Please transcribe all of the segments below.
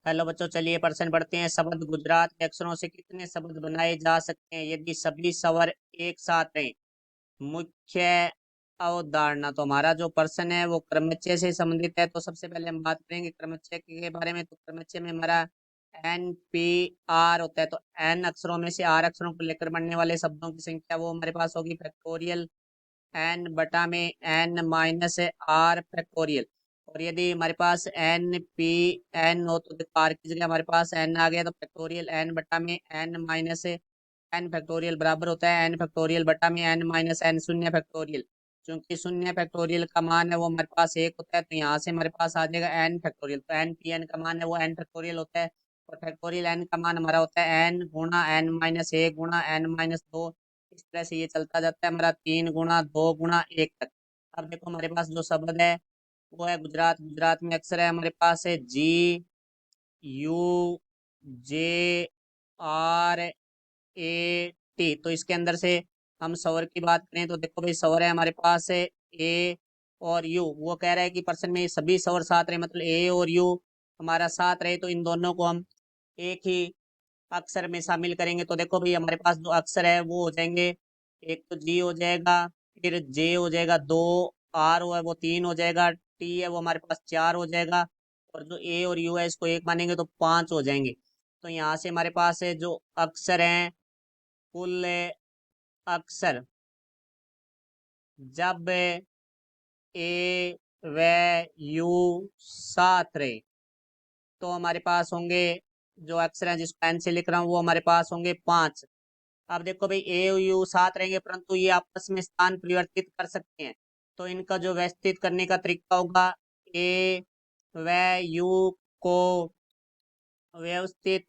Hello बच्चों, चलिए प्रश्न पढ़ते हैं। शब्द गुजरात के अक्षरों से कितने शब्द बनाए जा सकते हैं यदि सभी स्वर एक साथ रहें? मुख्य अवधारणा। तो हमारा जो प्रश्न है वो क्रमचय से संबंधित है। तो सबसे पहले हम बात करेंगे क्रमचय के बारे में। तो क्रमचय में हमारा एन पी आर होता है। तो एन अक्षरों में से आर अक्षरों को लेकर बनने वाले शब्दों की संख्या वो हमारे पास होगी फैक्टोरियल एन बटा में एन माइनस आर फैक्टोरियल। और यदि हमारे पास एन पी एन हो तो देखो आर की जगह हमारे पास एन आ गया, तो फैक्टोरियल एन बटा में एन माइनस एन फैक्टोरियल बराबर होता है एन फैक्टोरियल बटा में एन माइनस एन शून्य फैक्टोरियल। क्योंकि शून्य फैक्टोरियल का मान है वो हमारे पास एक होता है, तो यहाँ से हमारे पास आ जाएगा एन फैक्टोरियल। तो एन पी एन का मान है वो एन फैक्टोरियल होता है। और फैक्टोरियल एन का मान हमारा होता है एन गुणा एन माइनस एक गुणा एन माइनस दो। इस तरह से ये चलता जाता है हमारा तीन गुणा दो गुणा एक तक। अब देखो हमारे पास जो शब्द है वो है गुजरात। गुजरात में अक्षर है हमारे पास है G U J R A T. तो इसके अंदर से हम स्वर की बात करें तो देखो भाई स्वर है हमारे पास है ए और यू। वो कह रहा है कि प्रश्न में सभी स्वर साथ रहे, मतलब ए और यू हमारा साथ रहे, तो इन दोनों को हम एक ही अक्षर में शामिल करेंगे। तो देखो भाई हमारे पास जो अक्षर है वो हो जाएंगे, एक तो जी हो जाएगा, फिर जे हो जाएगा दो, आर है वो तीन हो जाएगा, टी है वो हमारे पास चार हो जाएगा, और जो ए और यू है इसको एक मानेंगे तो पांच हो जाएंगे। तो यहाँ से हमारे पास है जो अक्षर हैं, कुल अक्षर जब ए व यू साथ रहे तो हमारे पास होंगे, जो अक्षर हैं जिस पेन से लिख रहा हूँ वो हमारे पास होंगे पांच। अब देखो भाई ए और यू साथ रहेंगे परंतु ये आपस में स्थान परिवर्तित कर सकते हैं। तो इनका जो व्यवस्थित करने का तरीका होगा, ए व यू को व्यवस्थित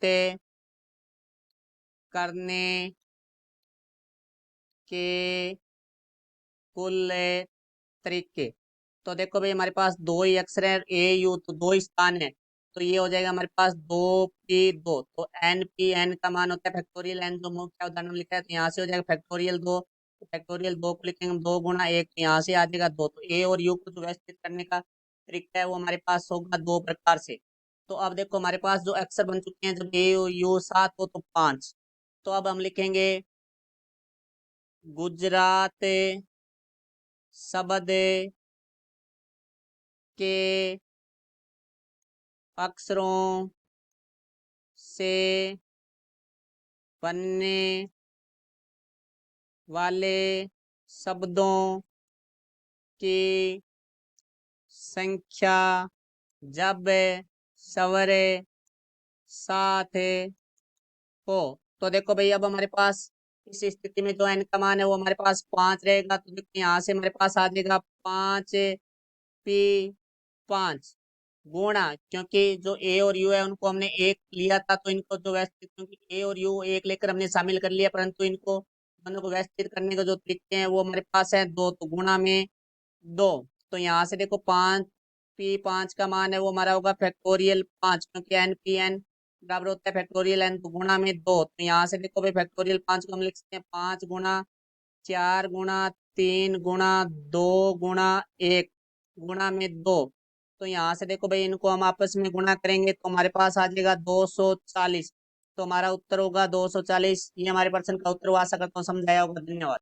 करने के कुल तरीके। तो देखो भाई हमारे पास दो ही अक्षर है ए यू, तो दो ही स्थान है, तो ये हो जाएगा हमारे पास दो पी दो। तो एन पी एन का मान होता है फैक्टोरियल एन, जो मुख्य उदाहरण में लिखा है, तो यहाँ से हो जाएगा फैक्टोरियल दो। तो फैक्टोरियल दो को लिखेंगे हम दो गुणा एक, तो यहाँ से आ जाएगा दो। तो ए और यू को जो व्यवस्थित करने का तरीका है वो हमारे पास होगा दो प्रकार से। तो अब देखो हमारे पास जो अक्षर बन चुके हैं, जब ए और यू सात हो तो पांच। तो अब हम लिखेंगे गुजरात शब्द के अक्षरों से बनने वाले शब्दों की संख्या जब स्वर साथ हो। तो देखो भाई अब हमारे पास इस स्थिति में जो एन का मान है वो हमारे पास पांच रहेगा। तो देखो यहाँ से हमारे पास आ जाएगा पांच पी पांच गुणा, क्योंकि जो ए और यू है उनको हमने एक लिया था, तो इनको जो व्यवस्थित, क्योंकि ए और यू एक लेकर हमने शामिल कर लिया, परंतु इनको दोनों को व्यवस्थित करने के जो तरीके हैं वो हमारे पास है दो, तो गुणा में दो। तो यहाँ से देखो पांच पी पांच का मान है वो हमारा होगा फैक्टोरियल पांच, क्योंकि एन पी एन बराबर होता है फैक्टोरियल एन, तो गुणा में दो। तो यहाँ से देखो भाई फैक्टोरियल पांच को हम लिख सकते हैं पांच गुणा चार गुणा तीन गुणा दो गुणा एक गुणा में दो। तो यहाँ से देखो भाई इनको हम आपस में गुणा करेंगे तो हमारे पास आ जाएगा 240। तो हमारा उत्तर होगा 240। ये हमारे प्रश्न का उत्तर हुआ। आशा करता हूँ समझ आया होगा। धन्यवाद।